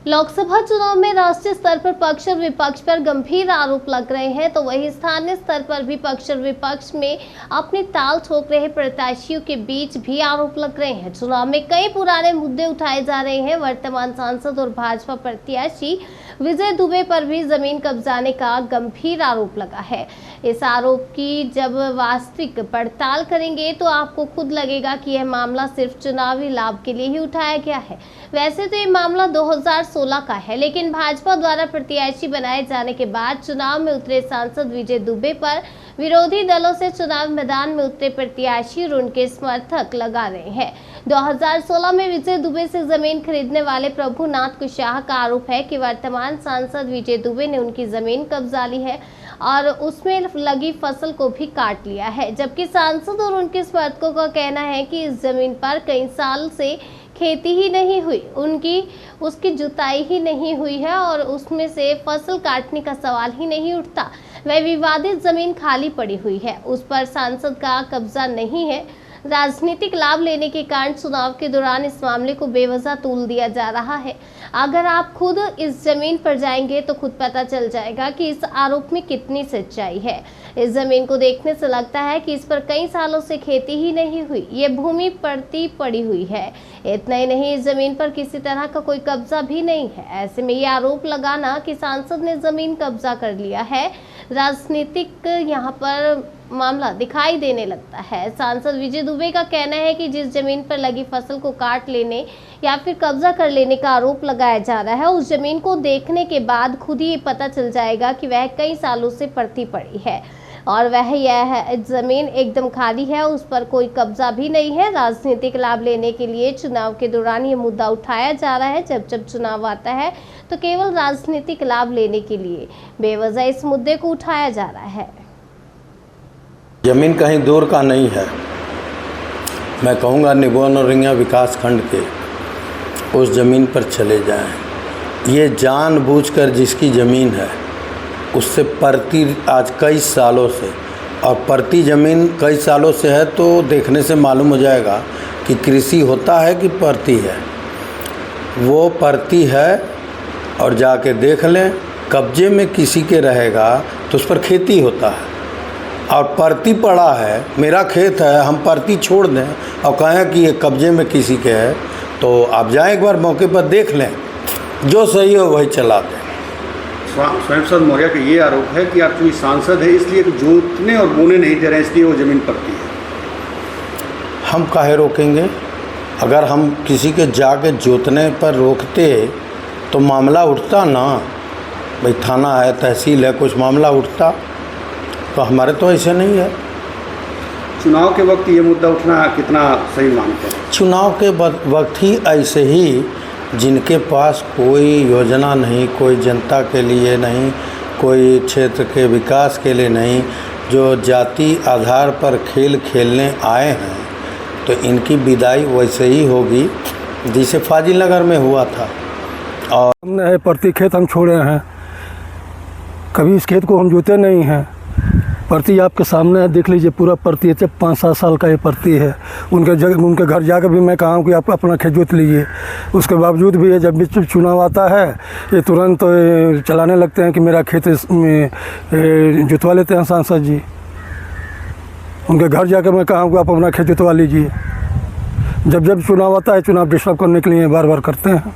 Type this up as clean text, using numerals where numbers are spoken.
लोकसभा चुनाव में राष्ट्रीय स्तर पर पक्ष और विपक्ष पर गंभीर आरोप लग रहे हैं, तो वहीं स्थानीय स्तर पर भी पक्ष और विपक्ष में अपनी ताल ठोक रहे प्रत्याशियों के बीच भी आरोप लग रहे हैं। चुनाव में कई पुराने मुद्दे उठाए जा रहे हैं। वर्तमान सांसद और भाजपा प्रत्याशी विजय दुबे पर भी जमीन कब्जाने का गंभीर आरोप लगा है। इस आरोप की जब वास्तविक पड़ताल करेंगे तो आपको खुद लगेगा कि यह मामला सिर्फ चुनावी लाभ के लिए ही उठाया गया है। वैसे तो ये मामला 2016 का है, लेकिन भाजपा द्वारा प्रत्याशी बनाए जाने के बाद चुनाव में उतरे सांसद विजय दुबे पर विरोधी दलों से चुनाव मैदान में उतरे प्रत्याशी और उनके समर्थक लगा रहे हैं। 2016 में विजय दुबे से जमीन खरीदने वाले प्रभुनाथ कुशवाहा का आरोप है कि वर्तमान सांसद विजय दुबे ने उनकी जमीन कब्जा ली है और उसमें लगी फसल को भी काट लिया है, जबकि सांसद और उनके समर्थकों का कहना है कि इस जमीन पर कई साल से खेती ही नहीं हुई, उसकी जुताई ही नहीं हुई है और उसमें से फसल काटने का सवाल ही नहीं उठता। वह विवादित जमीन खाली पड़ी हुई है, उस पर सांसद का कब्जा नहीं है। राजनीतिक लाभ लेने के कारण चुनाव के दौरान इस मामले को बेवजह तूल दिया जा रहा है। अगर आप खुद इस जमीन पर जाएंगे तो खुद पता चल जाएगा कि इस आरोप में कितनी सच्चाई है। इस जमीन को देखने से लगता है कि इस पर कई सालों से खेती ही नहीं हुई, ये भूमि पड़ती पड़ी हुई है। इतना ही नहीं, इस जमीन पर किसी तरह का कोई कब्जा भी नहीं है। ऐसे में ये आरोप लगाना कि सांसद ने जमीन कब्जा कर लिया है, राजनीतिक यहाँ पर मामला दिखाई देने लगता है। सांसद विजय दुबे का कहना है कि जिस जमीन पर लगी फसल को काट लेने या फिर कब्जा कर लेने का आरोप लगाया जा रहा है, उस जमीन को देखने के बाद खुद ही पता चल जाएगा कि वह कई सालों से पड़ती पड़ी है और वह यह है जमीन एकदम खाली है, उस पर कोई कब्जा भी नहीं है। राजनीतिक लाभ लेने के लिए चुनाव के दौरान ये मुद्दा उठाया जा रहा है। जब चुनाव आता है तो केवल राजनीतिक लाभ लेने के लिए बेवजह इस मुद्दे को उठाया जा रहा है। जमीन कहीं दूर का नहीं है। मैं कहूँगा निगोन और रिंगा विकास खंड के उस ज़मीन पर चले जाएं। ये जानबूझकर जिसकी ज़मीन है उससे परती आज कई सालों से, और परती ज़मीन कई सालों से है तो देखने से मालूम हो जाएगा कि कृषि होता है कि परती है। वो परती है और जाके देख लें, कब्जे में किसी के रहेगा तो उस पर खेती होता है, और परती पड़ा है, मेरा खेत है, हम परती छोड़ दें और कहें कि ये कब्जे में किसी के है, तो आप जाएं एक बार मौके पर देख लें, जो सही हो वही चला दें। स्वयं मौर्य का ये आरोप है कि आप चूँकि सांसद है इसलिए जोतने और बोने नहीं दे रहे हैं, इसलिए वो ज़मीन पड़ती है। हम काहे रोकेंगे? अगर हम किसी के जाके जोतने पर रोकते तो मामला उठता ना, भाई थाना है, तहसील है, कुछ मामला उठता। तो हमारे तो ऐसे नहीं है। चुनाव के वक्त ये मुद्दा उठना कितना सही मानते हैं? चुनाव के वक्त ही ऐसे ही जिनके पास कोई योजना नहीं, कोई जनता के लिए नहीं, कोई क्षेत्र के विकास के लिए नहीं, जो जाति आधार पर खेल खेलने आए हैं, तो इनकी विदाई वैसे ही होगी जैसे फाजिल नगर में हुआ था। और हमने प्रति खेत हम छोड़े हैं, कभी इस खेत को हम जोते नहीं हैं। परती आपके सामने है, देख लीजिए, पूरा परती है, 5-7 साल का ये परती है। उनके घर जाकर भी मैं कहा हूँ कि आप अपना खेत जोत लीजिए। उसके बावजूद भी जब भी चुनाव आता है ये तुरंत चलाने लगते हैं कि मेरा खेत जुतवा लेते हैं सांसद जी। उनके घर जाकर मैं कहा हूँ कि आप अपना खेत जुतवा लीजिए। जब चुनाव आता है, चुनाव डिस्टर्ब करने के लिए बार बार करते हैं।